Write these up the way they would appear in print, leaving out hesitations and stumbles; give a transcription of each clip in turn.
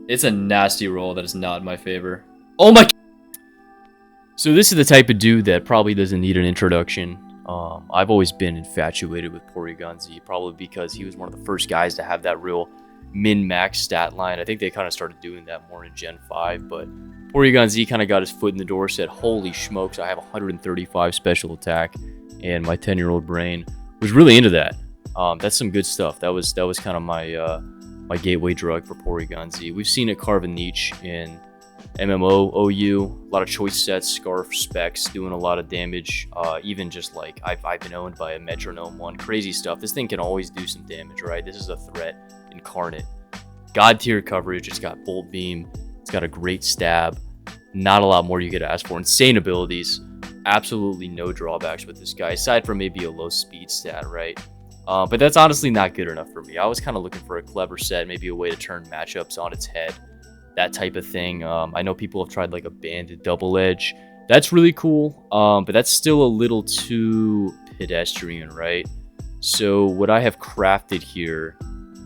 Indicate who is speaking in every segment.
Speaker 1: It's a nasty roll that is not in my favor. Oh my...
Speaker 2: So this is the type of dude that probably doesn't need an introduction. I've always been infatuated with Porygon-Z, probably because he was one of the first guys to have that real min-max stat line. I think they kind of started doing that more in Gen 5, but Porygon-Z kind of got his foot in the door, said, holy smokes, I have 135 special attack, and my 10-year-old brain was really into that. That's some good stuff. That was kind of my gateway drug for Porygon-Z. We've seen it carve a niche in MMO, OU, a lot of choice sets, Scarf, Specs, doing a lot of damage. Even just like, I've been owned by a Metronome one. Crazy stuff. This thing can always do some damage, right? This is a threat incarnate. God tier coverage. It's got Bolt Beam. It's got a great stab. Not a lot more you could ask for. Insane abilities. Absolutely no drawbacks with this guy, aside from maybe a low speed stat, right? But that's honestly not good enough for me. I was kind of looking for a clever set, maybe a way to turn matchups on its head. That type of thing. I know people have tried like a banded double edge. That's really cool, but that's still a little too pedestrian, right? So what I have crafted here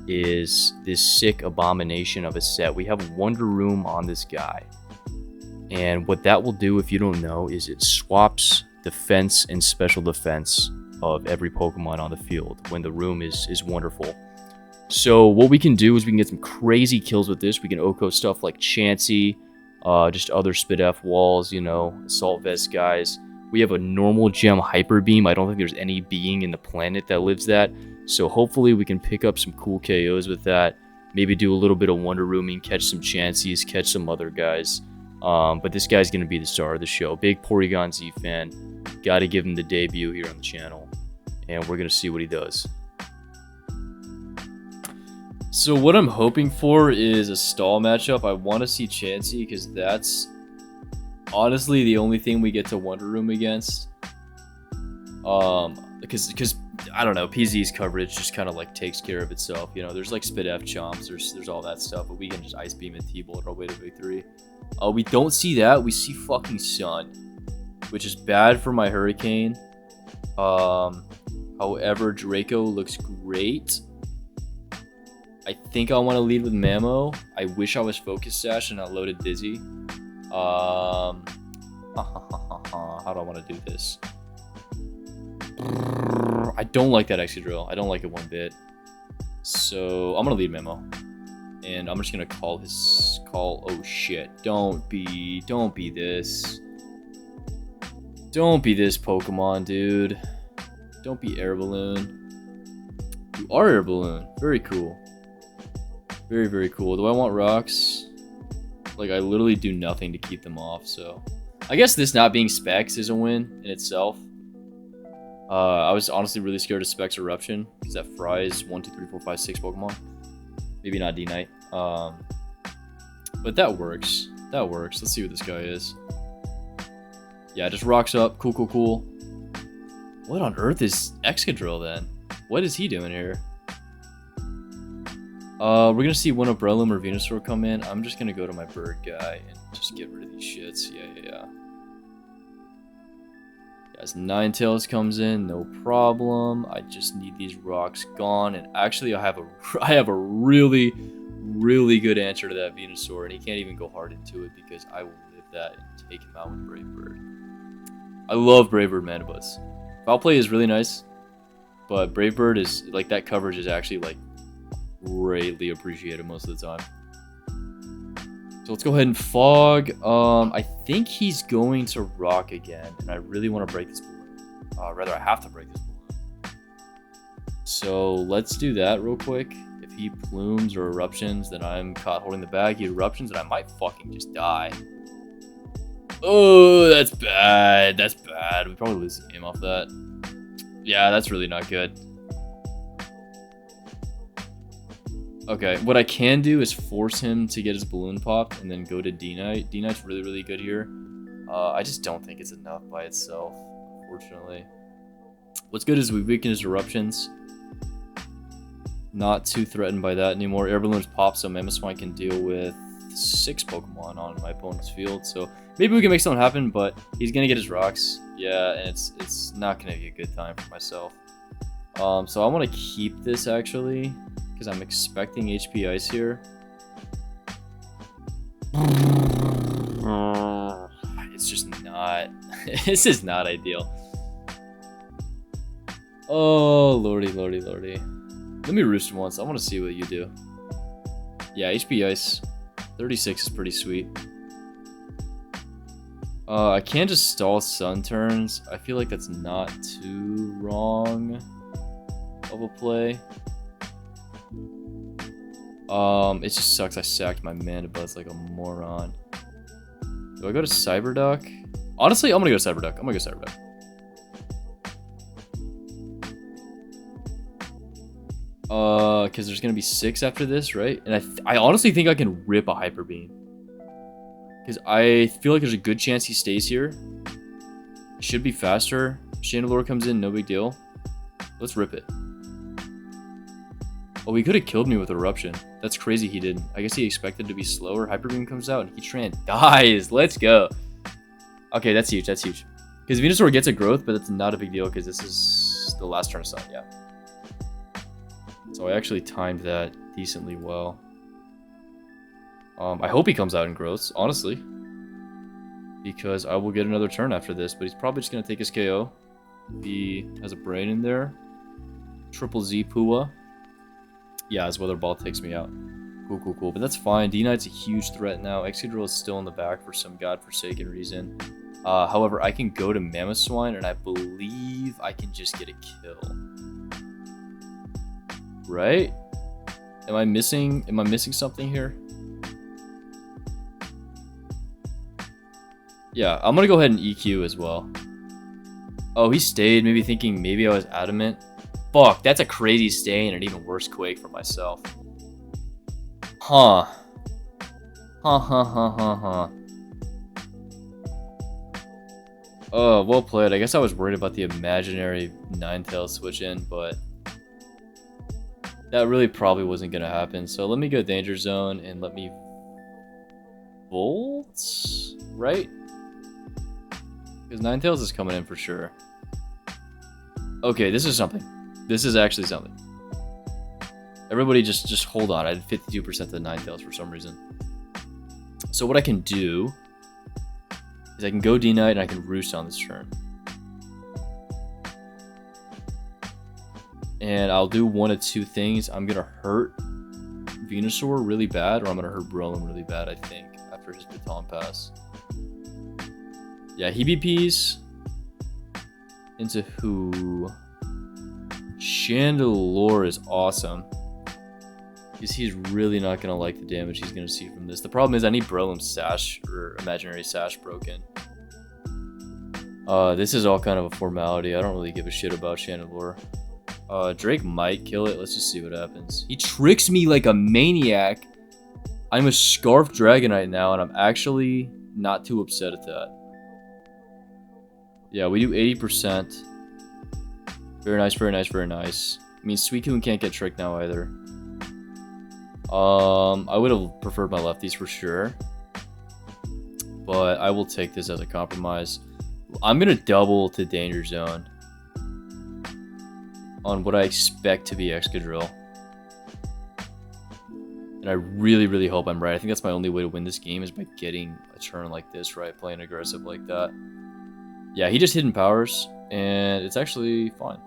Speaker 2: is this sick abomination of a set. We have Wonder Room on this guy. And what that will do, if you don't know, is it swaps defense and special defense of every Pokemon on the field when the room is wonderful. So what we can do is we can get some crazy kills with this. We can Oko stuff like Chansey, just other Spit F walls, you know, Assault Vest guys. We have a normal gem Hyper Beam. I don't think there's any being in the planet that lives that. So hopefully we can pick up some cool KOs with that. Maybe do a little bit of Wonder Rooming, catch some Chanseys, catch some other guys. But this guy's going to be the star of the show. Big Porygon-Z fan. Got to give him the debut here on the channel. And we're going to see what he does.
Speaker 1: So what I'm hoping for is a stall matchup. I want to see Chansey because that's honestly the only thing we get to Wonder Room against. Because I don't know, PZ's coverage just kind of like takes care of itself. You know, there's like Spit F chomps, there's all that stuff, but we can just Ice Beam and T-Bolt our way to victory. We don't see that. We see fucking Sun, which is bad for my Hurricane. However, Draco looks great. I think I want to lead with Mammo. I wish I was Focus Sash and not loaded Dizzy. How do I want to do this? I don't like that Excadrill. I don't like it one bit. So I'm gonna lead Mammo, and I'm just gonna call his call. Oh shit! Don't be this. Don't be this Pokemon, dude. Don't be Air Balloon. You are Air Balloon. Very cool. Very, very cool. Do I want rocks? Like, I literally do nothing to keep them off, so... I guess this not being Specs is a win in itself. I was honestly really scared of Specs Eruption, because that fries 1, 2, 3, 4, 5, 6 Pokemon. Maybe not D-Knight. But that works. That works. Let's see what this guy is. Yeah, just rocks up. Cool, cool, cool. What on earth is Excadrill, then? What is he doing here? We're gonna see one of Breloom or Venusaur come in. I'm just gonna go to my bird guy and just get rid of these shits. Yeah. As Ninetales comes in, no problem. I just need these rocks gone. And actually, I have a really, really good answer to that Venusaur, and he can't even go hard into it because I will live that and take him out with Brave Bird. I love Brave Bird Manabus. Foul Play is really nice, but Brave Bird is like that coverage is actually like greatly appreciated most of the time. So let's go ahead and Fog. I think he's going to Rock again, and I really want to break this balloon. Rather, I have to break this balloon. So let's do that real quick. If he Plumes or Eruptions, then I'm caught holding the bag. He Eruptions, and I might fucking just die. Oh, that's bad. That's bad. We probably lose the game off that. Yeah, that's really not good. Okay, what I can do is force him to get his balloon popped and then go to D-Knight. D-Knight's really, really good here. I just don't think it's enough by itself, unfortunately. What's good is we weaken his Eruptions. Not too threatened by that anymore. Air Balloon's popped, so Mamoswine can deal with 6 Pokemon on my opponent's field. So maybe we can make something happen, but he's going to get his rocks. Yeah, and it's not going to be a good time for myself. So I want to keep this, actually, because I'm expecting HP Ice here. It's just not. This is not ideal. Oh, lordy, lordy, lordy. Let me roost once. I want to see what you do. Yeah, HP Ice. 36 is pretty sweet. I can just stall Sun turns. I feel like that's not too wrong of a play. It just sucks I sacked my mana buzz like a moron. Do I go to Cyberduck? Honestly, I'm gonna go to Cyberduck. I'm gonna go Cyberduck. Because there's gonna be 6 after this, right? And I honestly think I can rip a Hyper Beam. Because I feel like there's a good chance he stays here. Should be faster. Chandelure comes in, no big deal. Let's rip it. Oh, he could have killed me with Eruption. That's crazy he didn't. I guess he expected to be slower. Hyper Beam comes out and Heatran dies. Let's go. Okay, that's huge. That's huge. Because Venusaur gets a growth, but it's not a big deal because this is the last turn of Sun, yeah. So I actually timed that decently well. I hope he comes out in growths, honestly. Because I will get another turn after this, but he's probably just going to take his KO. He has a brain in there. Triple Z Pua. Yeah, his Weather Ball takes me out. Cool, cool, cool. But that's fine. D-Knight's a huge threat now. Excadrill is still in the back for some godforsaken reason. However, I can go to Mamoswine, and I believe I can just get a kill. Right? Am I missing something here? Yeah, I'm gonna go ahead and EQ as well. Oh, he stayed, maybe thinking maybe I was adamant. Fuck, that's a crazy stay and an even worse Quake for myself. Huh. Huh. Oh, well played. I guess I was worried about the imaginary Ninetales switch in, but that really probably wasn't gonna happen. So let me go Danger Zone and let me Volt, right? Because Ninetales is coming in for sure. Okay, this is something. This is actually something. Everybody just hold on. I had 52% of the Ninetales for some reason. So what I can do is I can go D-Knight and I can Roost on this turn. And I'll do one of two things. I'm going to hurt Venusaur really bad, or I'm going to hurt Breloom really bad, I think, after his Baton Pass. Yeah, he BPs into who? Chandelure is awesome. Because he's really not going to like the damage he's going to see from this. The problem is I need Breloom's Sash, or Imaginary Sash, broken. This is all kind of a formality. I don't really give a shit about Chandelure. Drake might kill it. Let's just see what happens. He tricks me like a maniac. I'm a Scarf Dragonite now, and I'm actually not too upset at that. Yeah, we do 80%. Very nice, very nice, very nice. I mean, Suicune can't get tricked now either. I would have preferred my lefties for sure. But I will take this as a compromise. I'm going to double to Danger Zone on what I expect to be Excadrill. And I really, really hope I'm right. I think that's my only way to win this game is by getting a turn like this, right? Playing aggressive like that. Yeah, he just hidden powers, and it's actually fine.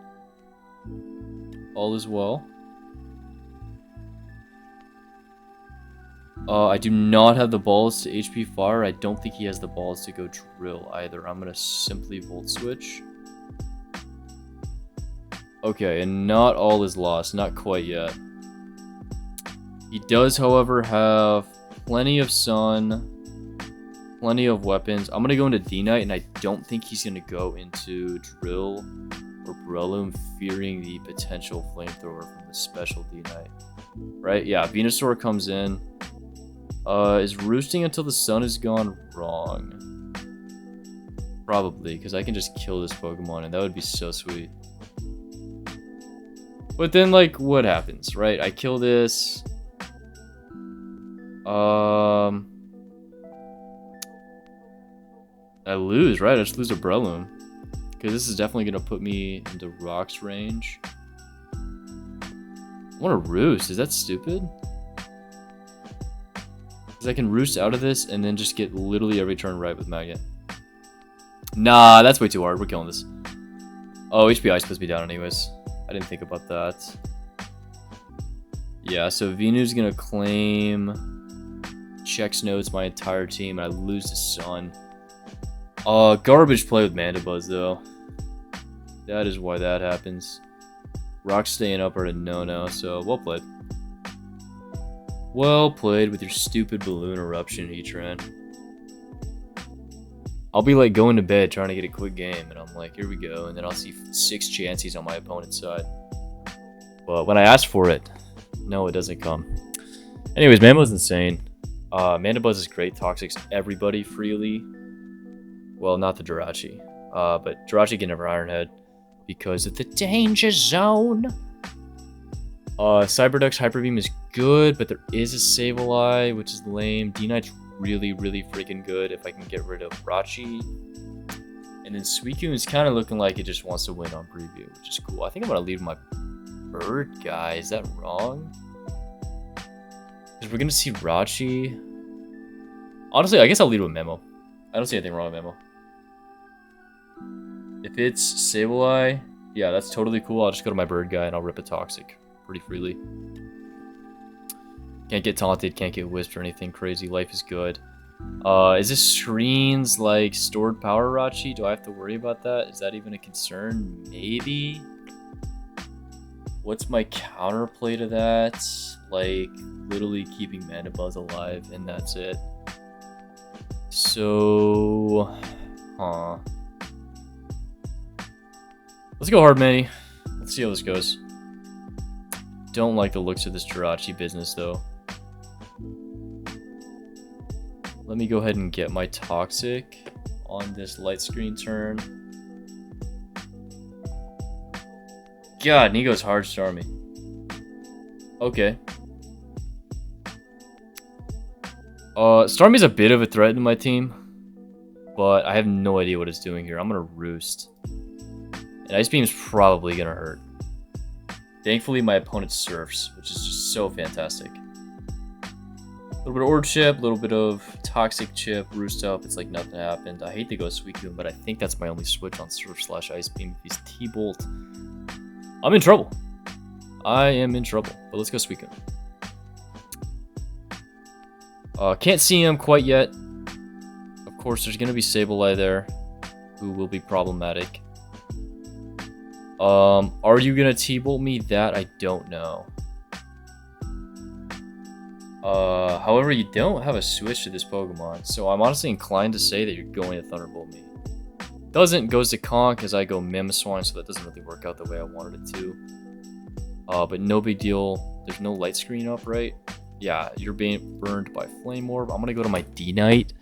Speaker 1: All is well. I do not have the balls to HP Fire. I don't think he has the balls to go Drill either. I'm going to simply Volt Switch. Okay, and not all is lost. Not quite yet. He does, however, have plenty of Sun. Plenty of weapons. I'm going to go into D-Knight, and I don't think he's going to go into Drill or Breloom, fearing the potential Flamethrower from the special D-Knight. Right? Yeah, Venusaur comes in. Is roosting until the sun is gone wrong? Probably, because I can just kill this Pokemon, and that would be so sweet. But then, like, what happens, right? I kill this. I lose, right? I just lose a Breloom. Because this is definitely going to put me into Rock's range. I want to Roost. Is that stupid? Because I can roost out of this and then just get literally every turn right with Magnet. Nah, that's way too hard. We're killing this. Oh, HP Ice puts me down anyways. I didn't think about that. Yeah, so Venu's gonna claim, checks notes my entire team, and I lose to Sun. Garbage play with Mandibuzz though. That is why that happens. Rocks staying up are a no-no, so well played. Well played with your stupid balloon eruption, Heatran. I'll be like going to bed trying to get a quick game, and I'm like, here we go, and then I'll see 6 Chanseys on my opponent's side. But when I ask for it, no, it doesn't come. Anyways, Mammo's insane. Mandibuzz is great, toxics everybody freely. Well, not the Jirachi. But Jirachi can never Iron Head because of the danger zone. Cyberduck's Hyper Beam is good, but there is a Sableye, which is lame. D-Knight's really, really freaking good if I can get rid of Rachi. And then Suicune is kind of looking like it just wants to win on preview, which is cool. I think I'm going to leave my bird guy. Is that wrong? Because we're going to see Rachi. Honestly, I guess I'll lead with Memo. I don't see anything wrong with Memo. If it's Sableye, yeah, that's totally cool. I'll just go to my bird guy and I'll rip a Toxic pretty freely. Can't get taunted, can't get whisked or anything crazy. Life is good. Is this screens like stored power Rachi? Do I have to worry about that? Is that even a concern? Maybe. What's my counterplay to that? Like literally keeping Mandibuzz alive and that's it. So, let's go hard, Manny. Let's see how this goes. Don't like the looks of this Jirachi business though. Let me go ahead and get my Toxic on this light screen turn. God, Nigo's hard Starmie. Okay. Starmie's a bit of a threat to my team, but I have no idea what it's doing here. I'm gonna Roost. And Ice Beam's probably gonna hurt. Thankfully, my opponent surfs, which is just so fantastic. A little bit of Orb Chip, a little bit of Toxic Chip, Roost up. It's like nothing happened. I hate to go Suicune, but I think that's my only switch on Surf/Ice Beam. If he's T-Bolt, I'm in trouble. I am in trouble. But let's go Suicune. Can't see him quite yet. Of course, there's going to be Sableye there, who will be problematic. Are you going to T-Bolt me? That I don't know. However, you don't have a switch to this Pokemon, so I'm honestly inclined to say that you're going to Thunderbolt me. Doesn't, goes to Conk as I go Mamoswine, so that doesn't really work out the way I wanted it to. But no big deal. There's no light screen up, right? Yeah, you're being burned by Flame Orb. I'm going to go to my D-Knight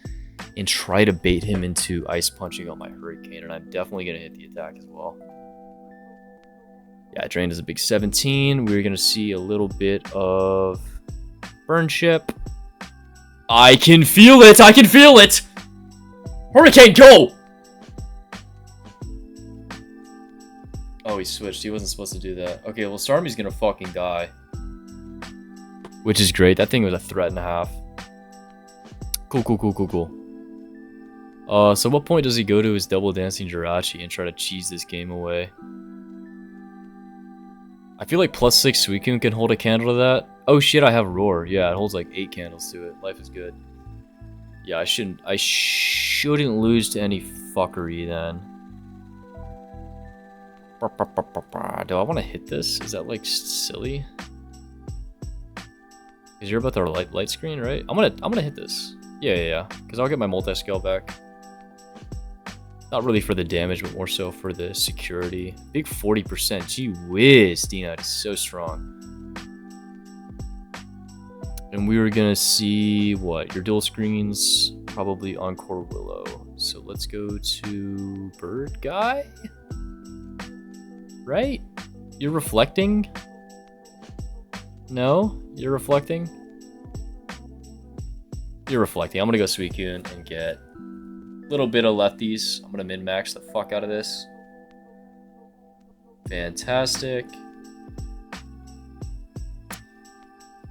Speaker 1: and try to bait him into Ice Punching on my Hurricane, and I'm definitely going to hit the attack as well. Yeah, Drain is a big 17. We're going to see a little bit of Burn Chip. I can feel it! I can feel it! Hurricane, go! Oh, he switched. He wasn't supposed to do that. Okay, well, Starmie's going to fucking die. Which is great. That thing was a threat and a half. Cool, cool, cool, cool, cool. So what point does he go to his Double Dancing Jirachi and try to cheese this game away? I feel like +6 Suicune can hold a candle to that. Oh shit, I have Roar. Yeah, it holds like 8 candles to it. Life is good. Yeah, I shouldn't lose to any fuckery then. Do I want to hit this? Is that like silly? Because you're about to light screen, right? I'm gonna hit this. Yeah. Because I'll get my multi-scale back. Not really for the damage, but more so for the security. Big 40%. Gee whiz, D-Knight is so strong. And we were gonna see what? Your dual screens, probably Encore Willow. So let's go to Bird Guy. Right? You're reflecting? No? You're reflecting? You're reflecting. I'm gonna go Suicune and get a little bit of lefties. I'm gonna min-max the fuck out of this. Fantastic.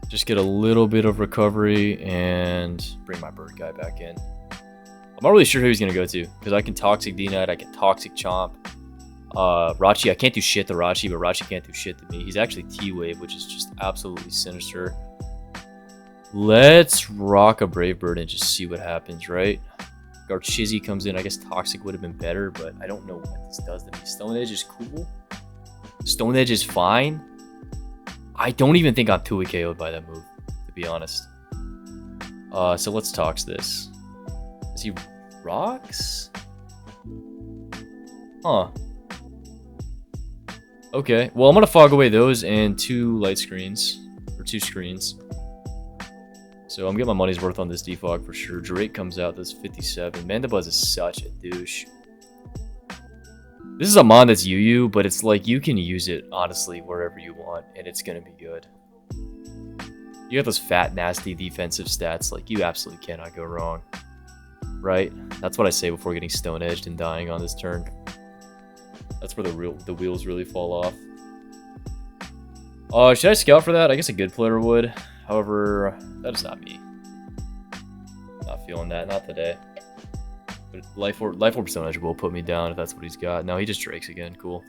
Speaker 1: Just get a little bit of recovery and bring my bird guy back in. I'm not really sure who he's going to go to, because I can Toxic D-Knight, I can Toxic Chomp. Rachi, I can't do shit to Rachi, but Rachi can't do shit to me. He's actually T-Wave, which is just absolutely sinister. Let's rock a Brave Bird and just see what happens, right? Garchizzy comes in. I guess Toxic would have been better, but I don't know what this does to me. Stone Edge is cool. Stone Edge is fine. I don't even think I'm 2-hit KO'd by that move, to be honest. So let's Tox this. Is he rocks? Huh. Okay. Well, I'm going to fog away those and 2 light screens. Or 2 screens. So I'm getting my money's worth on this defog for sure. Drake comes out, that's 57. Mandibuzz is such a douche. This is a mon that's UU, but it's like you can use it, honestly, wherever you want, and it's going to be good. You have those fat, nasty defensive stats, like you absolutely cannot go wrong. Right? That's what I say before getting Stone Edged and dying on this turn. That's where the wheels really fall off. Should I scout for that? I guess a good player would. However, that is not me. Not feeling that, not today. But Life Orb Stone Edge will put me down if that's what he's got. No, he just Drakes again. Cool.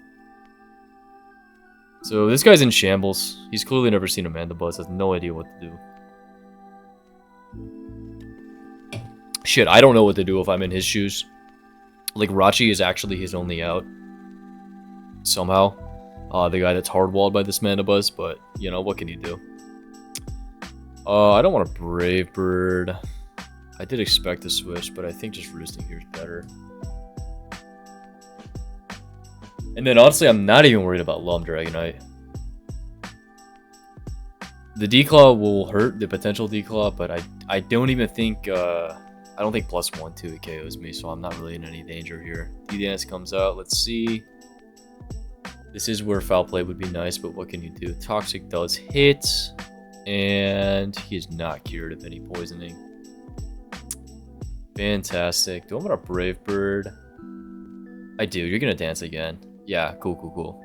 Speaker 1: So this guy's in shambles. He's clearly never seen a Mandibuzz. Has no idea what to do. Shit, I don't know what to do if I'm in his shoes. Like, Rachi is actually his only out. Somehow. The guy that's hardwalled by this Mandibuzz, but, you know, what can you do? I don't want a Brave Bird. I did expect to switch, but I think just roosting here is better. And then, honestly, I'm not even worried about Lum Dragonite. The Declaw will hurt, the potential Declaw, but I don't even think, I don't think +1, 2 it KOs me, so I'm not really in any danger here. DDNS comes out, let's see. This is where Foul Play would be nice, but what can you do? Toxic does hit. And he is not cured of any poisoning. Fantastic. Do I want a Brave Bird? I do. You're going to dance again. Yeah, cool.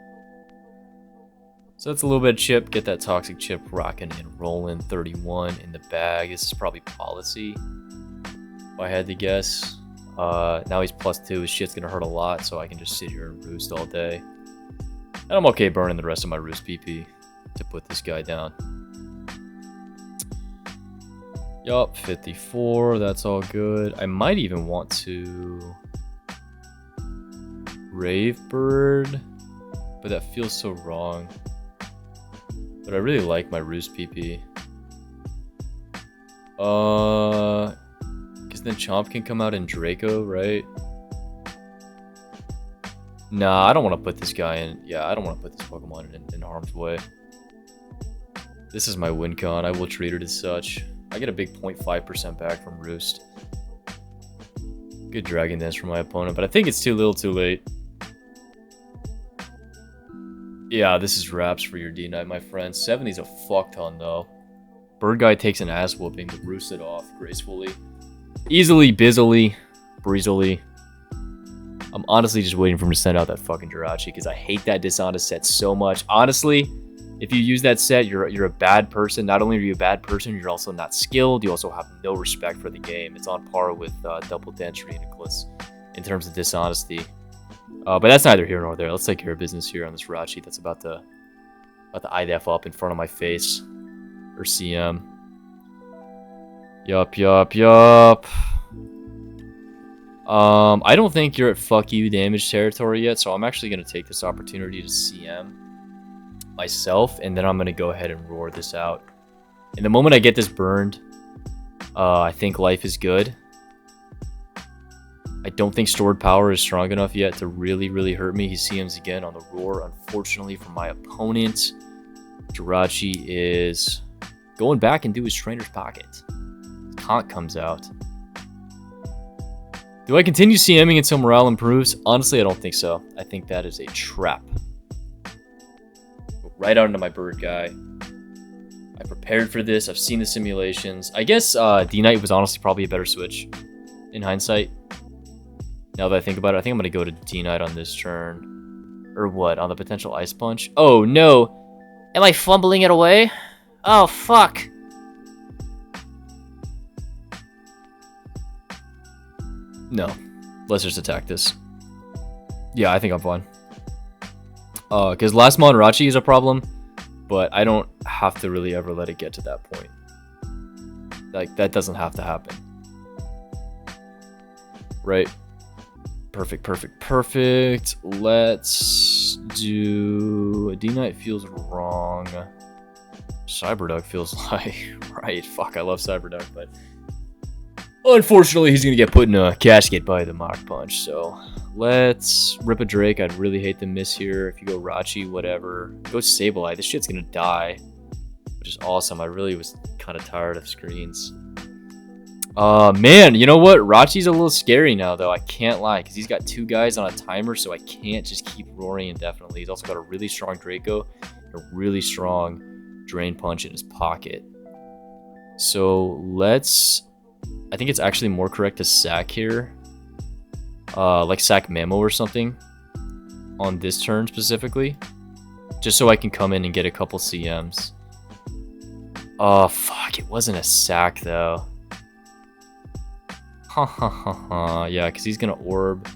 Speaker 1: So that's a little bit of chip. Get that Toxic chip rocking and rolling. 31 in the bag. This is probably policy, if I had to guess. Now he's +2. His shit's going to hurt a lot, so I can just sit here and roost all day. And I'm okay burning the rest of my roost PP to put this guy down. Yup, 54, that's all good. I might even want to Brave Bird, but that feels so wrong. But I really like my Roost PP. Because then Chomp can come out in Draco, right? Nah, I don't want to put this guy in. Yeah, I don't want to put this Pokemon in harm's way. This is my win con. I will treat it as such. I get a big 0.5% back from Roost. Good Dragon Dance from my opponent, but I think it's too little too late. Yeah, this is wraps for your D-Knight, my friend. 70's a fuck ton, though. Bird Guy takes an ass whooping, but roosted off gracefully. Easily, busily, breezily. I'm honestly just waiting for him to send out that fucking Jirachi, because I hate that dishonest set so much. Honestly, if you use that set, you're a bad person. Not only are you a bad person, you're also not skilled. You also have no respect for the game. It's on par with Double Dance Nicholas in terms of dishonesty. But that's neither here nor there. Let's take care of business here on this Rachi that's about to IDF up in front of my face. Or CM. Yup. I don't think you're at fuck you damage territory yet, so I'm actually going to take this opportunity to CM myself, and then I'm going to go ahead and roar this out. And the moment I get this burned, I think life is good. I don't think stored power is strong enough yet to really hurt me. He CMs again on the roar. Unfortunately for my opponent, Jirachi is going back into his trainer's pocket. Conk comes out. Do I continue CMing until morale improves? Honestly, I don't think so. I think that is a trap. Go right out into my bird guy. I prepared for this. I've seen the simulations. I guess D-Knight was honestly probably a better switch in hindsight. Now that I think about it, I think I'm going to go to D-Knight on this turn. Or what? On the potential Ice Punch? Oh, no. Am I fumbling it away?
Speaker 2: Oh, fuck.
Speaker 1: No. Let's just attack this. Yeah, I think I'm fine. Because last mon Rachi is a problem, but I don't have to really ever let it get to that point. Like, that doesn't have to happen. Right? Perfect, perfect, perfect. Let's do... A D-Knight feels wrong. Cyberduck feels like... Right, fuck, I love Cyberduck, but... Unfortunately, he's going to get put in a casket by the Mach Punch, so... Let's rip a Drake. I'd really hate to miss here. If you go Rachi, whatever. Go Sableye. This shit's going to die, which is awesome. I really was kind of tired of screens. Man, you know what? Rachi's a little scary now, though. I can't lie, because he's got 2 guys on a timer, so I can't just keep roaring indefinitely. He's also got a really strong Draco, a really strong Drain Punch in his pocket. So let's... I think it's actually more correct to sack here. Like sack Memo or something. On this turn specifically. Just so I can come in and get a couple CMs. Oh, fuck. It wasn't a sack, though. Yeah, because he's going to Orb.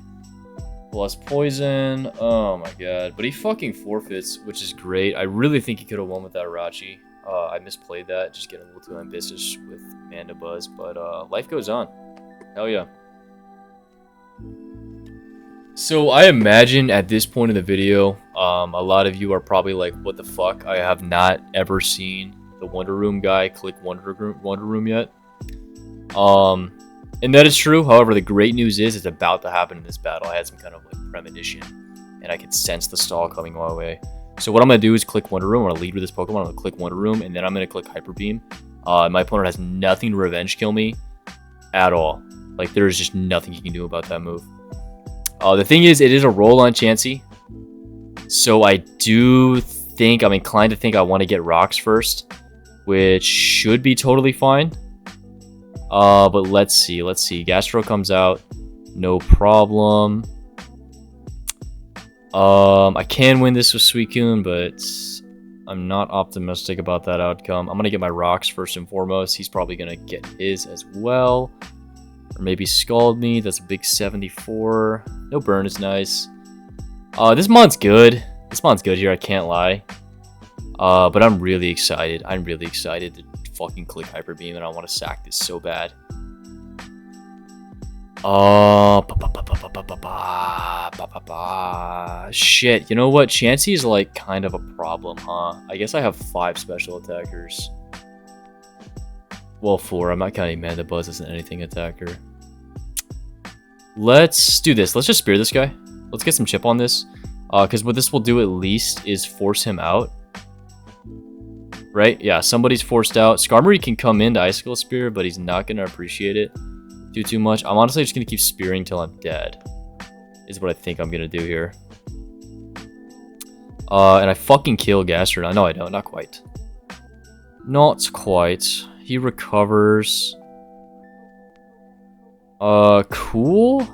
Speaker 1: Plus Poison. Oh, my God. But he fucking forfeits, which is great. I really think he could have won with that Rachi. I misplayed that. Just getting a little too ambitious with Mandibuzz. But life goes on. Hell yeah. So I imagine at this point in the video, a lot of you are probably like, what the fuck? I have not ever seen the Wonder Room guy click Wonder Room yet. And that is true. However, the great news is it's about to happen in this battle. I had some kind of like premonition, and I could sense the stall coming my way. So what I'm going to do is click Wonder Room. I'm going to lead with this Pokemon. I'm going to click Wonder Room, and then I'm going to click Hyper Beam. My opponent has nothing to revenge kill me at all. Like, there's just nothing you can do about that move. The thing is, it is a roll on Chansey. So I do think, I'm inclined to think I want to get rocks first, which should be totally fine. But let's see. Gastro comes out. No problem. I can win this with Suicune, but I'm not optimistic about that outcome. I'm going to get my rocks first and foremost. He's probably going to get his as well. Or maybe Scald Me. That's a big 74. No burn is nice. This mon's good. This mon's good here, I can't lie. But I'm really excited. I'm really excited to fucking click Hyper Beam, and I want to sack this so bad. Shit, you know what? Chansey is like kind of a problem, huh? I guess I have 5 special attackers. Well, 4. I'm not counting Mandibuzz as an anything attacker. Let's do this. Let's just spear this guy. Let's get some chip on this. Because what this will do at least is force him out. Right? Yeah, somebody's forced out. Skarmory can come into Icicle Spear, but he's not going to appreciate it too much. I'm honestly just going to keep spearing till I'm dead. Is what I think I'm going to do here. And I fucking kill Gastrodon. No, I don't. Not quite. Not quite. He recovers. Cool,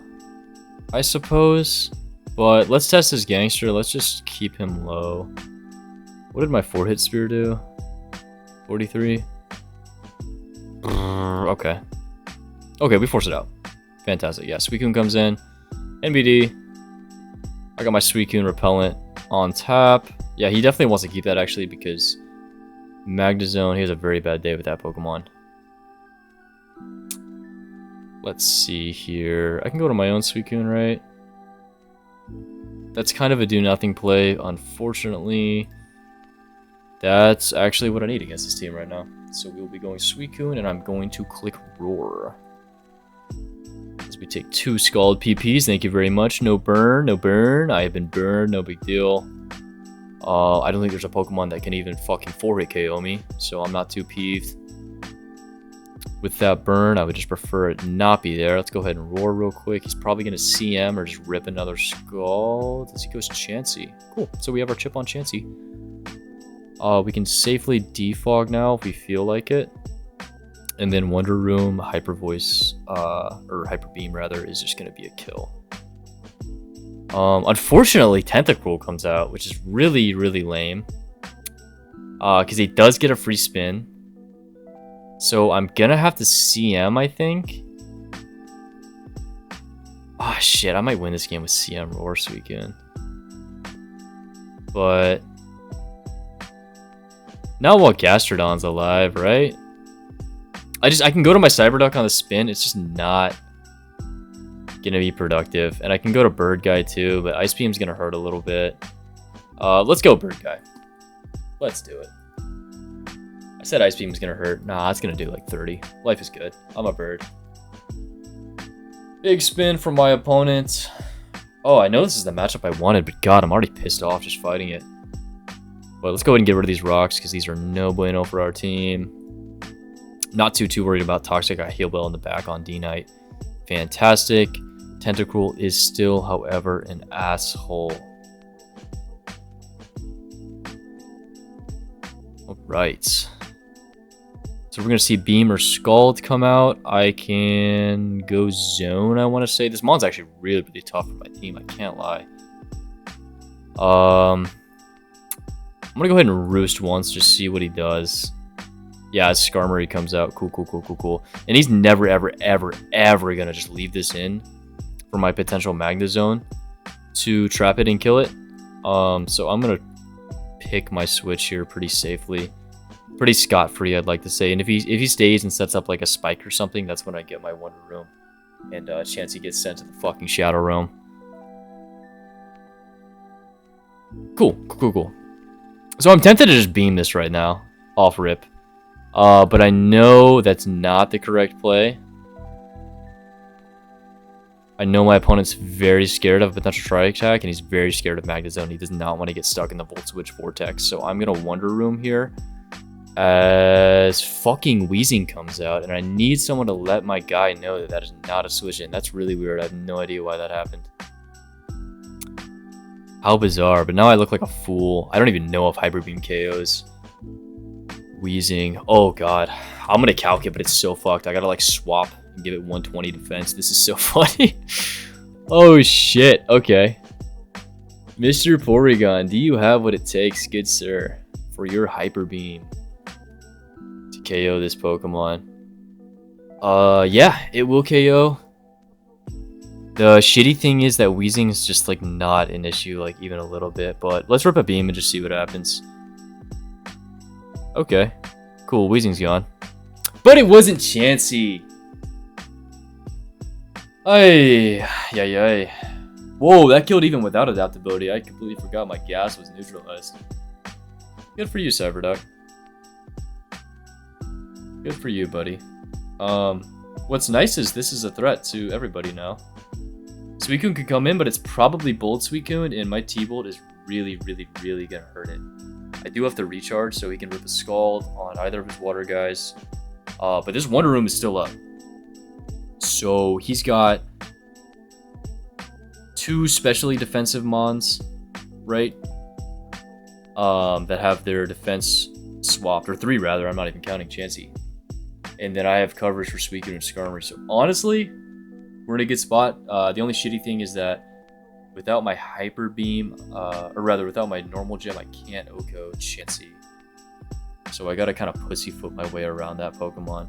Speaker 1: I suppose. But let's test his Gangster. Let's just keep him low. What did my 4-hit spear do? 43? Okay. Okay, we force it out. Fantastic. Yeah, Suicune comes in. NBD. I got my Suicune Repellent on tap. Yeah, he definitely wants to keep that, actually, because Magnezone, he has a very bad day with that Pokemon. Let's see here. I can go to my own Suicune, right? That's kind of a do-nothing play, unfortunately. That's actually what I need against this team right now. So we'll be going Suicune, and I'm going to click Roar. As we take 2 Scald PPs, thank you very much. No burn, no burn. I have been burned, no big deal. I don't think there's a Pokemon that can even fucking 4-hit KO me, so I'm not too peeved. With that burn, I would just prefer it not be there. Let's go ahead and Roar real quick. He's probably going to CM or just rip another Scald. As he goes Chansey. Cool, so we have our chip on Chansey. We can safely defog now if we feel like it. And then Wonder Room, Hyper Voice, or Hyper Beam rather, is just going to be a kill. Unfortunately, Tentacruel comes out, which is really, really lame.
Speaker 2: Because he does get a free spin. So I'm gonna have to CM, I think. Oh shit, I might win this game with CM or Suicune. But not while Gastrodon's alive, right? I can go to my Cyberduck on the spin. It's just not gonna be productive. And I can go to Bird Guy too, but Ice Beam's gonna hurt a little bit. Let's go Bird Guy. Let's do it. I said Ice Beam's gonna hurt. Nah, it's gonna do like 30. Life is good. I'm a bird. Big spin from my opponent. Oh, I know this is the matchup I wanted, but god, I'm already pissed off just fighting it. But let's go ahead and get rid of these rocks, because these are no bueno for our team. Not too worried about Toxic. I Heal Bell in the back on D-Knight. Fantastic. Tentacruel is still, however, an asshole. Alright. So we're going to see Beam or Scald come out. I can go Zone, I want to say. This mon's actually really tough for my team. I can't lie. I'm going to go ahead and Roost once, just see what he does. Yeah, Skarmory comes out. Cool. And he's never, ever going to just leave this in for my potential Magnezone to trap it and kill it. So I'm going to pick my switch here pretty safely. Pretty scot-free, I'd like to say. And if he stays and sets up like a spike or something, that's when I get my Wonder Room. And Chansey gets sent to the fucking Shadow Realm. Cool. So I'm tempted to just beam this right now. Off rip. But I know that's not the correct play. I know my opponent's very scared of a potential Tri-Attack, and he's very scared of Magnezone. He does not want to get stuck in the Volt Switch Vortex. So I'm going to Wonder Room here as fucking Weezing comes out, and I need someone to let my guy know that that is not a switch in. That's really weird. I have no idea why that happened. How bizarre, but now I look like a fool. I don't even know if Hyper Beam KOs Weezing. Oh god, I'm gonna calc it, but it's so fucked. I gotta like swap and give it 120 defense. This is so funny. Oh shit, okay. Mr. Porygon, do you have what it takes, good sir, for your Hyper Beam to KO this Pokemon? Yeah, it will KO. The shitty thing is that Weezing is just like not an issue, like even a little bit, but let's rip a beam and just see what happens. Okay, cool, Weezing's gone. But it wasn't Chansey. Ay. Whoa, that killed even without adaptability. I completely forgot my gas was neutralized. Good for you, Cyberduck. Good for you, buddy. What's nice is this is a threat to everybody now. Suicune can come in, but it's probably Bolt Suicune, and my T-Bolt is really gonna hurt it. I do have to recharge, so he can rip a Scald on either of his water guys. But this Wonder Room is still up. So he's got 2 specially defensive Mons, right? That have their defense swapped, or 3 rather, I'm not even counting Chansey. And then I have coverage for Suicune and Skarmory. So honestly, we're in a good spot. The only shitty thing is that without my Hyper Beam, or rather without my normal gem, I can't OHKO Chansey. So I gotta kind of pussyfoot my way around that Pokemon.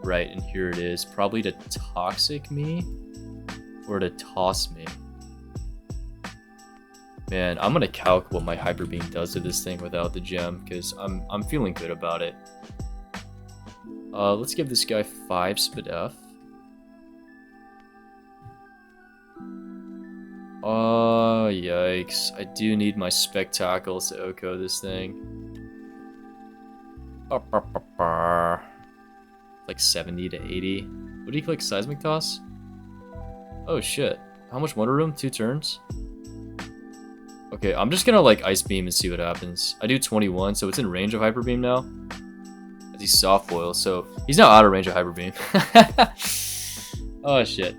Speaker 2: Right, and here it is. Probably to Toxic me or to Toss me. Man, I'm gonna calc what my Hyper Beam does to this thing without the gem, because I'm feeling good about it. Let's give this guy 5 Spadef. Oh, yikes. I do need my Spectacles to OHKO this thing. Like 70 to 80. What do you click? Seismic Toss? Oh shit. How much Wonder Room? 2 turns? Okay, I'm just gonna like Ice Beam and see what happens. I do 21, so it's in range of Hyper Beam now. As he's Soft Boil, so he's now out of range of Hyper Beam. Oh shit.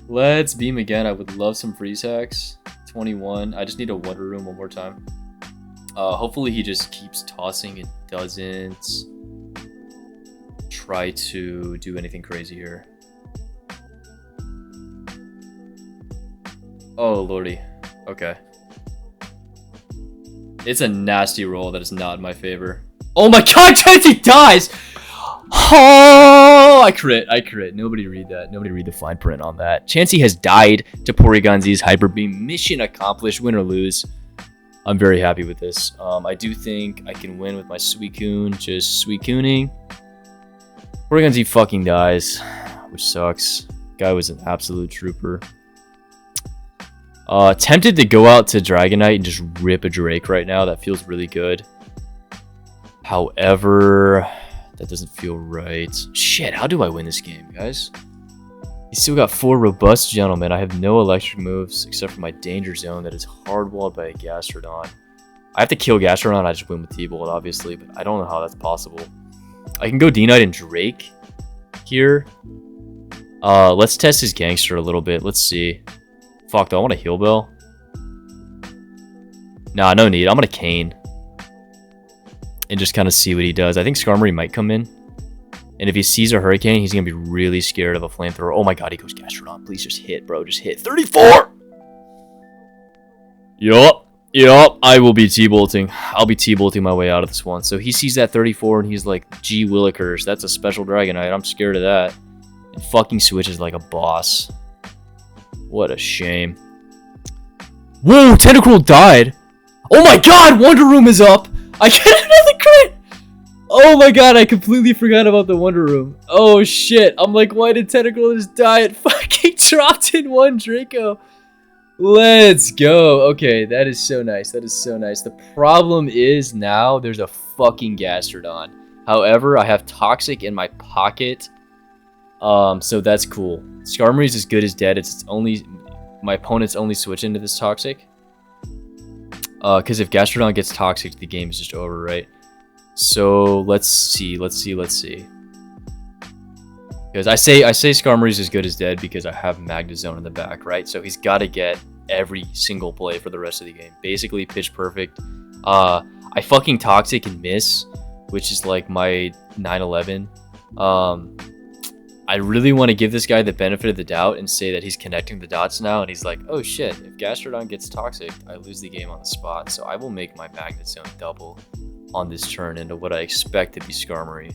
Speaker 2: Let's beam again. I would love some freeze hacks. 21. I just need a Wonder Room one more time. Hopefully he just keeps tossing. It doesn't try to do anything crazy here. Oh lordy. Okay.
Speaker 1: It's a nasty roll that is not in my favor. Oh my god, Chansey dies! Oh, I crit. Nobody read that. Nobody read the fine print on that. Chansey has died to Porygon-Z's Hyper Beam. Mission accomplished, win or lose. I'm very happy with this. I do think I can win with my Suicune, just Suicooning. Porygon-Z fucking dies, which sucks. Guy was an absolute trooper. Tempted to go out to Dragonite and just rip a Drake right now. That feels really good. However, that doesn't feel right. Shit, how do I win this game, guys? He's still got 4 robust gentlemen. I have no electric moves except for my danger zone that is hardwalled by a Gastrodon. I have to kill Gastrodon, I just win with T-Bolt, obviously, but I don't know how that's possible. I can go D-Knight and Drake here. Let's test his Gangster a little bit. Let's see. Fuck, do I want a Heal Bell? Nah, no need. I'm gonna Cane. And just kind of see what he does. I think Skarmory might come in. And if he sees a Hurricane, he's going to be really scared of a Flamethrower. Oh my god, he goes Gastrodon. Please just hit, bro. Just hit. 34! Yup. I will be T-Bolting. I'll be T-Bolting my way out of this one. So he sees that 34 and he's like, gee willikers, that's a special Dragonite. I'm scared of that. And fucking switches like a boss. What a shame. Whoa, Tentacruel died. Oh my god, Wonder Room is up. I get another crit! Oh my god, I completely forgot about the Wonder Room. Oh shit, I'm like, why did Tentacruel just die? It fucking dropped in one Draco. Let's go. Okay, that is so nice. That is so nice. The problem is now there's a fucking Gastrodon. However, I have Toxic in my pocket. So that's cool. Skarmory's as good as dead. It's only... My opponent's only switch into this Toxic. Because if Gastrodon gets Toxic, the game is just over, right? So let's see. Because I say Skarmory's as good as dead because I have Magnezone in the back, right? So he's got to get every single play for the rest of the game. Basically, pitch perfect. I fucking Toxic and miss, which is like my 9/11. I really want to give this guy the benefit of the doubt and say that he's connecting the dots now, and he's like, oh shit, if Gastrodon gets Toxic, I lose the game on the spot. So I will make my Magnet Zone double on this turn into what I expect to be Skarmory.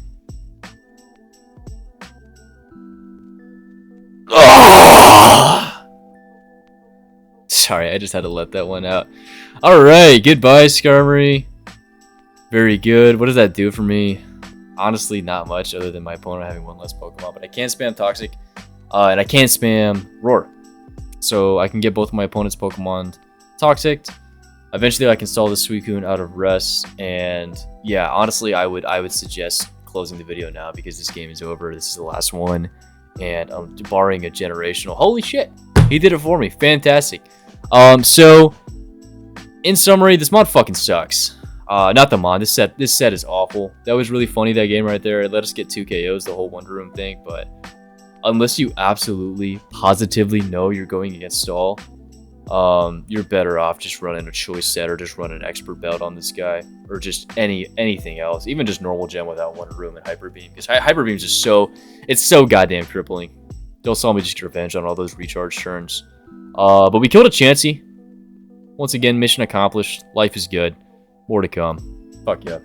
Speaker 1: Sorry, I just had to let that one out. Alright, goodbye Skarmory. Very good. What does that do for me? Honestly, not much other than my opponent having one less Pokemon, but I can't spam Toxic, and I can't spam Roar. So I can get both of my opponent's Pokemon Toxic. Eventually I can stall the Suicune out of rest, and yeah, honestly, I would suggest closing the video now because this game is over. This is the last one, and I'm barring a generational. Holy shit, he did it for me. Fantastic. So in summary, this mod fucking sucks. Not the mod. This set is awful. That was really funny, that game right there. It let us get 2 KOs, the whole Wonder Room thing. But unless you absolutely, positively know you're going against Stall, you're better off just running a choice set or just running an expert belt on this guy, or just anything else. Even just normal gem without Wonder Room and Hyper Beam, because Hyper Beam is just it's so goddamn crippling. They'll saw me just get revenge on all those recharge turns. But we killed a Chansey. Once again, mission accomplished. Life is good. More to come. Fuck yeah.